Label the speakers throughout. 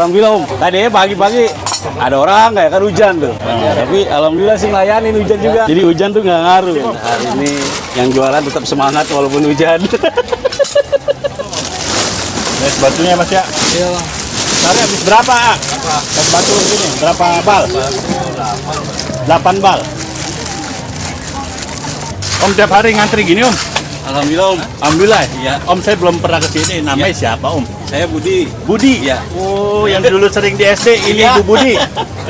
Speaker 1: Alhamdulillah Om. Tadi pagi-pagi ada orang kayak kan hujan tuh. Tapi alhamdulillah sih ngelayanin hujan juga. Jadi hujan tuh nggak ngaruh. Hari ini yang jualan tetap semangat walaupun hujan.
Speaker 2: Es batunya Mas ya?
Speaker 1: Iya.
Speaker 2: Sekarang habis berapa? Es batu gini, berapa bal? 8 bal. Om tiap hari ngantri gini Om?
Speaker 1: Alhamdulillah Om.
Speaker 2: Alhamdulillah.
Speaker 1: Iya.
Speaker 2: Om saya belum pernah kesini. Namanya siapa Om?
Speaker 1: Saya Budi.
Speaker 2: Budi.
Speaker 1: Iya.
Speaker 2: Oh, yang dulu sering di SD ini
Speaker 1: Iya.
Speaker 2: Ibu Budi.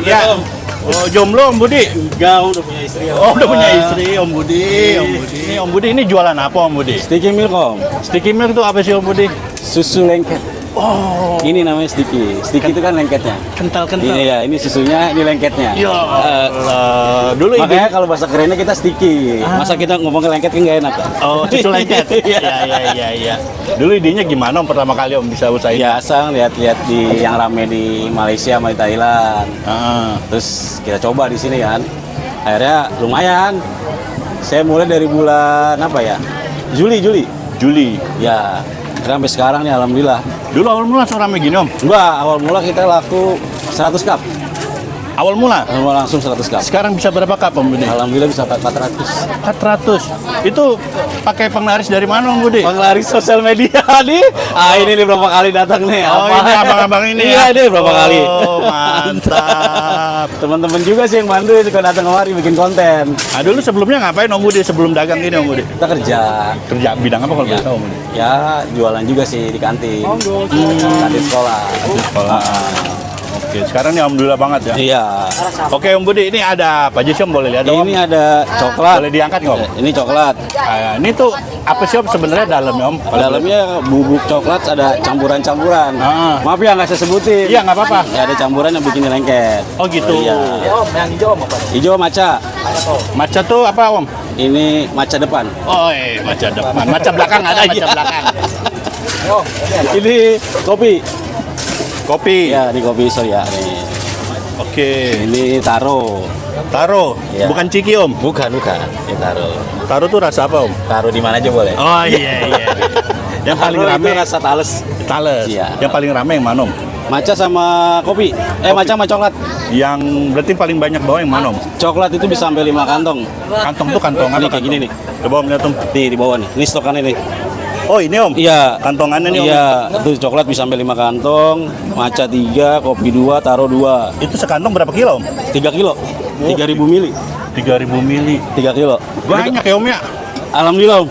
Speaker 1: Iya Om.
Speaker 2: Oh, jomblo Om Budi.
Speaker 1: Enggak, Om udah punya istri.
Speaker 2: Oh, udah punya istri Om Budi. Om Budi. Ini Om Budi ini jualan apa Om Budi?
Speaker 1: Sticky milk Om.
Speaker 2: Sticky milk itu apa sih Om Budi?
Speaker 1: Susu lengket.
Speaker 2: Oh,
Speaker 1: Ini namanya sticky. Sticky itu kan lengketnya.
Speaker 2: kental-kental.
Speaker 1: Ini ya, ini susunya, ini lengketnya.
Speaker 2: Ya Allah. Dulu
Speaker 1: Makanya kalau bahasa kerennya kita sticky. Masa kita ngomong ke lengket kan nggak enak.
Speaker 2: Oh, susu lengket.
Speaker 1: Iya.
Speaker 2: Iya. Dulu idenya gimana Om pertama kali Om bisa usaha ini?
Speaker 1: Biasa lihat-lihat di yang rame di Malaysia sama di Thailand.
Speaker 2: Ah.
Speaker 1: Terus kita coba di sini kan. Akhirnya lumayan. Saya mulai dari bulan apa ya? Juli. Ya. Sampai sekarang nih alhamdulillah.
Speaker 2: Dulu awal mula langsung rame gini Om?
Speaker 1: Enggak, awal mula kita laku 100 cup.
Speaker 2: Awal mula?
Speaker 1: Awal mula langsung 100 cup.
Speaker 2: Sekarang bisa berapa cup Om Budi?
Speaker 1: Alhamdulillah bisa 400.
Speaker 2: 400. Itu pakai penglaris dari mana Om Budi?
Speaker 1: Penglaris sosial media nih. Ini nih berapa kali datang nih.
Speaker 2: Oh,
Speaker 1: Apa?
Speaker 2: ini abang-abang ini
Speaker 1: Iya,
Speaker 2: ya?
Speaker 1: ini berapa kali.
Speaker 2: Oh, mantap.
Speaker 1: Teman-teman juga sih yang bantu suka datang kemari bikin konten.
Speaker 2: Nah, dulu sebelumnya ngapain Om Budi sebelum dagang gini Om Budi?
Speaker 1: Kita kerja.
Speaker 2: Kerja bidang apa kalau
Speaker 1: Ya.
Speaker 2: boleh tahu Om Budi?
Speaker 1: Ya, jualan juga sih di kantin. Kantin sekolah.
Speaker 2: Sekolah. Oke, sekarang ini alhamdulillah banget ya.
Speaker 1: Iya.
Speaker 2: Oke Om Budi, ini ada apa aja sih Om? Boleh lihat dong?
Speaker 1: Ini ada coklat.
Speaker 2: Boleh diangkat nggak Om?
Speaker 1: Ini coklat.
Speaker 2: Ah, ini tuh apa sih Om sebenarnya dalamnya Om?
Speaker 1: Dalamnya bubuk coklat ada campuran-campuran.
Speaker 2: Ah.
Speaker 1: Maaf ya nggak saya sebutin.
Speaker 2: Iya, nggak apa-apa.
Speaker 1: Ya, ada campuran yang bikin lengket.
Speaker 2: Oh gitu.
Speaker 1: Iya.
Speaker 2: Yang hijau apa?
Speaker 1: Hijau maca.
Speaker 2: Maca tuh apa Om?
Speaker 1: Ini maca depan.
Speaker 2: Oh, maca depan. Maca belakang ada, maca belakang.
Speaker 1: Ini kopi.
Speaker 2: Kopi.
Speaker 1: Ya, di kopi Surya nih.
Speaker 2: Oke.
Speaker 1: Ini taro.
Speaker 2: Taro.
Speaker 1: Iya.
Speaker 2: Bukan ciki Om.
Speaker 1: Bukan. Ini taro.
Speaker 2: Taro tuh rasa apa Om?
Speaker 1: Taro di mana aja boleh.
Speaker 2: Oh iya. Yang paling
Speaker 1: Taro
Speaker 2: rame
Speaker 1: itu rasa tales.
Speaker 2: Tales.
Speaker 1: Iya.
Speaker 2: Yang paling rame yang mana Om?
Speaker 1: Maca sama kopi. Maca sama coklat.
Speaker 2: Yang berarti paling banyak bawa yang mana Om?
Speaker 1: Coklat itu bisa sampai 5 kantong.
Speaker 2: Kantong tuh kantong
Speaker 1: Ini
Speaker 2: apa?
Speaker 1: kayak gini nih.
Speaker 2: Coba Om lihat Om.
Speaker 1: Di bawah nih. Ini stokannya nih.
Speaker 2: Oh ini Om?
Speaker 1: Iya.
Speaker 2: Kantongannya nih Om?
Speaker 1: Iya, itu coklat bisa sampai 5 kantong, maca 3, kopi 2, taro 2.
Speaker 2: Itu sekantong berapa kilo Om?
Speaker 1: 3 kilo. 3.000 mili.
Speaker 2: 3.000 mili.
Speaker 1: 3 kilo.
Speaker 2: Banyak ya Om ya?
Speaker 1: Alhamdulillah Om.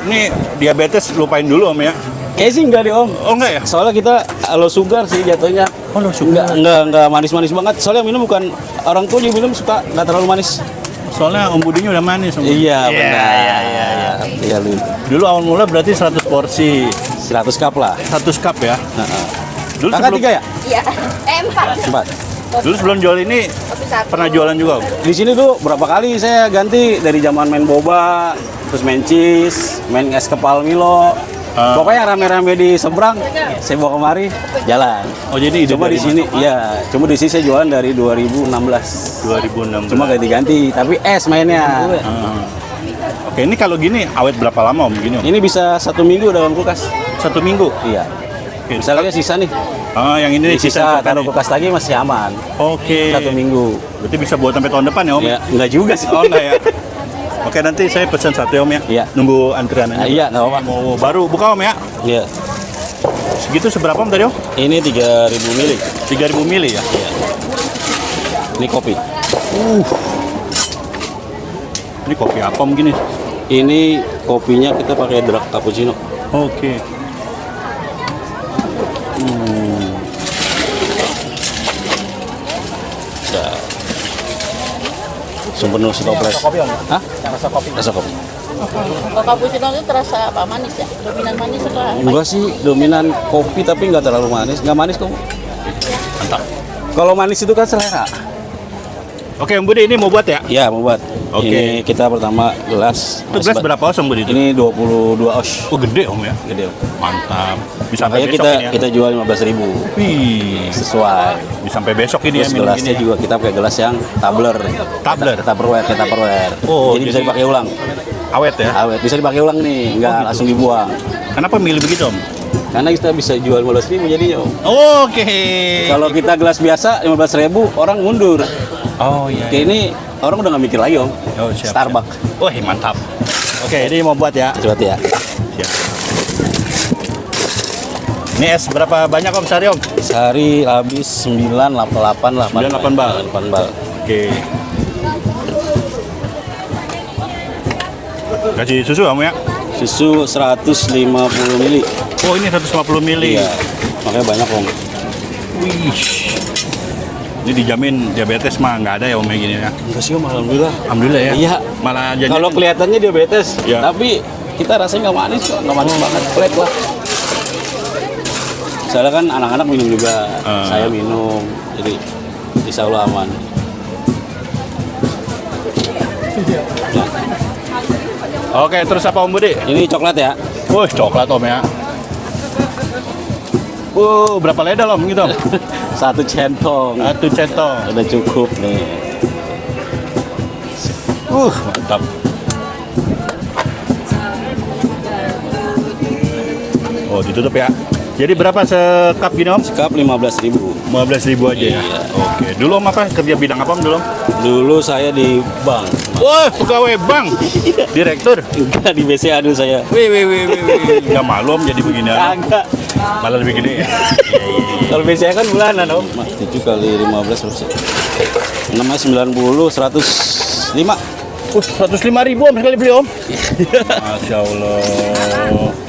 Speaker 2: Ini diabetes lupain dulu Om ya?
Speaker 1: Kayaknya sih enggak deh Om.
Speaker 2: Oh enggak ya?
Speaker 1: Soalnya kita low sugar sih jatuhnya.
Speaker 2: Oh low sugar.
Speaker 1: Enggak manis-manis banget. Soalnya minum bukan orang tua juga minum suka enggak terlalu manis.
Speaker 2: Soalnya Om Budinya udah manis Om.
Speaker 1: Iya, benar.
Speaker 2: Iya.
Speaker 1: Iya lu.
Speaker 2: Dulu awal mula berarti 100 porsi.
Speaker 1: 100 cup lah.
Speaker 2: 100 cup ya?
Speaker 1: Heeh.
Speaker 2: Dulu
Speaker 1: Kakak
Speaker 2: sebelum,
Speaker 1: 3 ya?
Speaker 3: Iya, 4.
Speaker 1: 4.
Speaker 2: dulu sebelum jual ini
Speaker 3: Kopi 1.
Speaker 2: pernah jualan juga Om?
Speaker 1: Di sini tuh berapa kali saya ganti dari zaman main boba, terus main cheese, main es kepal Milo. Pokoknya rame-rame di seberang, saya bawa kemari, jalan.
Speaker 2: Oh jadi ide
Speaker 1: Cuma
Speaker 2: dari
Speaker 1: di sini, iya. Cuma di sini saya jualan dari 2016.
Speaker 2: 2016.
Speaker 1: Cuma ganti-ganti, tapi es mainnya.
Speaker 2: Oke, ini kalau gini awet berapa lama Om gini Om?
Speaker 1: Ini bisa 1 minggu dalam kulkas.
Speaker 2: 1 minggu?
Speaker 1: Iya.
Speaker 2: Oke.
Speaker 1: Misalnya sisa nih,
Speaker 2: Yang ini
Speaker 1: sisa
Speaker 2: sisa
Speaker 1: taruh kulkas lagi masih aman.
Speaker 2: Oke.
Speaker 1: 1 minggu.
Speaker 2: Berarti bisa buat sampai tahun depan ya Om?
Speaker 1: Ya, enggak juga sih.
Speaker 2: Oh enggak ya? Oke, nanti saya pesan satu ya Om ya?
Speaker 1: Iya.
Speaker 2: Nunggu antriannya.
Speaker 1: Nah, iya, enggak apa-apa.
Speaker 2: Mau baru buka Om ya?
Speaker 1: Iya.
Speaker 2: Segitu seberapa Om tadi Om?
Speaker 1: Ini 3.000 mili.
Speaker 2: 3.000 mili ya?
Speaker 1: Iya. Ini kopi.
Speaker 2: Ini kopi apa Om gini?
Speaker 1: Ini kopinya kita pakai dark cappuccino.
Speaker 2: Oke.
Speaker 1: Udah. Penuh setoples.
Speaker 2: Kopi Om?
Speaker 1: Hah?
Speaker 2: Rasa kopi?
Speaker 1: Rasa kopi.
Speaker 3: Kalau cappuccino itu terasa apa manis ya? Dominan manis apa?
Speaker 1: Enggak sih, dominan kopi tapi nggak terlalu manis. Nggak manis kok.
Speaker 2: Mantap.
Speaker 1: Kalau manis itu kan selera.
Speaker 2: Oke Om Budi ini mau buat ya?
Speaker 1: Ya, mau buat.
Speaker 2: Oke.
Speaker 1: Ini kita pertama gelas.
Speaker 2: Itu gelas berapa os Om Budi itu?
Speaker 1: Ini 22 oz.
Speaker 2: Oh gede Om ya?
Speaker 1: Gede. Om.
Speaker 2: Mantap. Bisa sampai
Speaker 1: Makanya
Speaker 2: besok
Speaker 1: kita
Speaker 2: ini ya?
Speaker 1: kita jual 15.000.
Speaker 2: Wih.
Speaker 1: Sesuai.
Speaker 2: Bisa sampai besok ini
Speaker 1: Terus
Speaker 2: ya minum
Speaker 1: gelasnya
Speaker 2: gini.
Speaker 1: juga kita pakai gelas yang tumbler.
Speaker 2: Tumbler?
Speaker 1: Tupperware.
Speaker 2: Oh,
Speaker 1: jadi bisa
Speaker 2: jadi-
Speaker 1: dipakai ulang.
Speaker 2: Awet ya?
Speaker 1: Awet, bisa dipakai ulang nih, nggak
Speaker 2: gitu.
Speaker 1: langsung dibuang.
Speaker 2: Kenapa milih begitu Om?
Speaker 1: Karena kita bisa jual 15.000 jadinya Om.
Speaker 2: Oke.
Speaker 1: Kalau kita gelas biasa 15.000 orang mundur.
Speaker 2: Oh iya.
Speaker 1: Kayak ini orang udah nggak mikir lagi Om.
Speaker 2: Oh, siap,
Speaker 1: Starbucks.
Speaker 2: Wah, mantap. Oke, ini mau buat ya.
Speaker 1: Coba ya.
Speaker 2: Siap. Ini es berapa banyak Om sehari Om?
Speaker 1: Sehari habis 988 lah.
Speaker 2: 98 bal.
Speaker 1: 8 bal.
Speaker 2: Oke. Kasih susu Om ya?
Speaker 1: Susu 150 mili.
Speaker 2: Oh, ini 150 mili.
Speaker 1: Iya. Makanya banyak Om.
Speaker 2: Wih. Ini dijamin diabetes mah nggak ada ya Om kayak gini ya?
Speaker 1: Enggak sih Om, alhamdulillah.
Speaker 2: Alhamdulillah ya.
Speaker 1: Iya.
Speaker 2: Malah jadi
Speaker 1: Kalau kelihatannya diabetes,
Speaker 2: Iya.
Speaker 1: tapi kita rasanya nggak manis kok, nggak manis banget, flat lah. Soalnya kan anak-anak minum juga, saya minum, jadi insya Allah aman.
Speaker 2: Oke, terus apa Om Budi?
Speaker 1: Ini coklat ya,
Speaker 2: Wih, coklat Om ya. Berapa ledal Om gitu Om?
Speaker 1: 1 centong,
Speaker 2: 1 centong.
Speaker 1: udah cukup nih.
Speaker 2: Mantap. Oh, ditutup ya. Jadi berapa sekap gini Om?
Speaker 1: Sekap 15.000.
Speaker 2: 15.000 aja ya.
Speaker 1: Iya.
Speaker 2: Oke. Dulu Om apa? Kerja bidang apa Om dulu Om?
Speaker 1: Dulu saya di bank,
Speaker 2: Wah, pegawai bank. Direktur.
Speaker 1: enggak di BCA dulu saya.
Speaker 2: Wih. Nggak malu Om jadi begini.
Speaker 1: Agak.
Speaker 2: Malah lebih gede ya.
Speaker 1: Kalau BCA kan bulanan Om. 7 kali 15 berapa sih? 6 90, 105.
Speaker 2: 105.000 Om sekali beli Om. Masya Allah.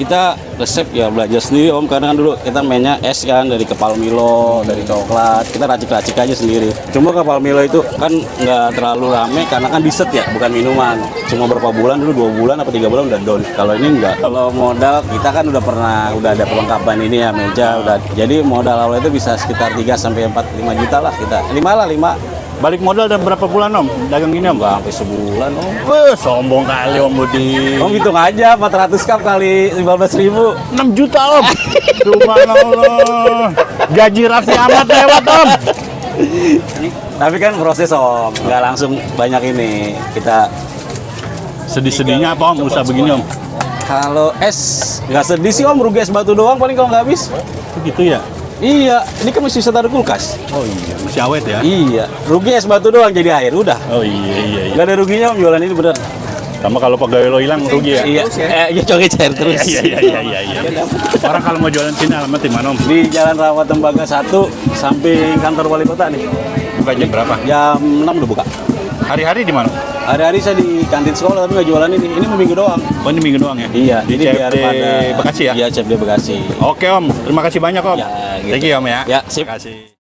Speaker 1: Kita resep ya belajar sendiri Om, karena kan dulu kita mainnya es kan dari kepal Milo, dari coklat, kita racik-racik aja sendiri. Cuma kepal Milo itu kan nggak terlalu rame karena kan dessert ya, bukan minuman. Cuma berapa bulan dulu, 2 bulan apa 3 bulan udah down. Kalau ini enggak. Kalau modal kita kan udah ada perlengkapan ini ya, meja udah. Jadi modal awal itu bisa sekitar 3 sampai 4 5 juta lah kita. 5 lah 5.
Speaker 2: Balik modal dan berapa bulan Om? Dagang gini Om?
Speaker 1: Nggak sampai sebulan Om.
Speaker 2: Wih, sombong kali Om Budi.
Speaker 1: Om hitung aja 400 cup kali 15.000.
Speaker 2: 6 juta Om. Subhanallah. Gaji Raffi Ahmad lewat Om.
Speaker 1: Tapi kan proses Om, nggak langsung banyak ini. Kita
Speaker 2: Sedih-sedihnya apa Om usaha begini Om?
Speaker 1: kalau es nggak sedih sih Om, rugi es batu doang paling kalau nggak habis.
Speaker 2: Begitu ya?
Speaker 1: Iya, ini kan masih bisa taruh kulkas.
Speaker 2: Oh iya, masih awet ya?
Speaker 1: Iya, rugi es batu doang jadi air udah.
Speaker 2: Oh iya.
Speaker 1: Nggak ada ruginya Om jualan ini bener.
Speaker 2: Sama kalau pegawai lo hilang rugi ya?
Speaker 1: Iya, ya coba cair terus.
Speaker 2: Iya. Orang kalau mau jualan sini alamat di mana Om?
Speaker 1: Di Jalan Rawat Tembaga 1, samping kantor wali kota nih.
Speaker 2: Buka jam berapa?
Speaker 1: Jam 6 udah buka.
Speaker 2: Hari-hari di mana?
Speaker 1: Hari-hari saya di kantin sekolah tapi nggak jualan ini. Ini minggu doang.
Speaker 2: Oh ini minggu doang ya?
Speaker 1: Iya,
Speaker 2: Di
Speaker 1: ini biar
Speaker 2: CFD
Speaker 1: pada
Speaker 2: Bekasi ya?
Speaker 1: Iya, CFD Bekasi.
Speaker 2: Oke Om, terima kasih banyak Om.
Speaker 1: Ya, gitu.
Speaker 2: Thank you Om ya.
Speaker 1: Ya, sip.
Speaker 2: Terima kasih.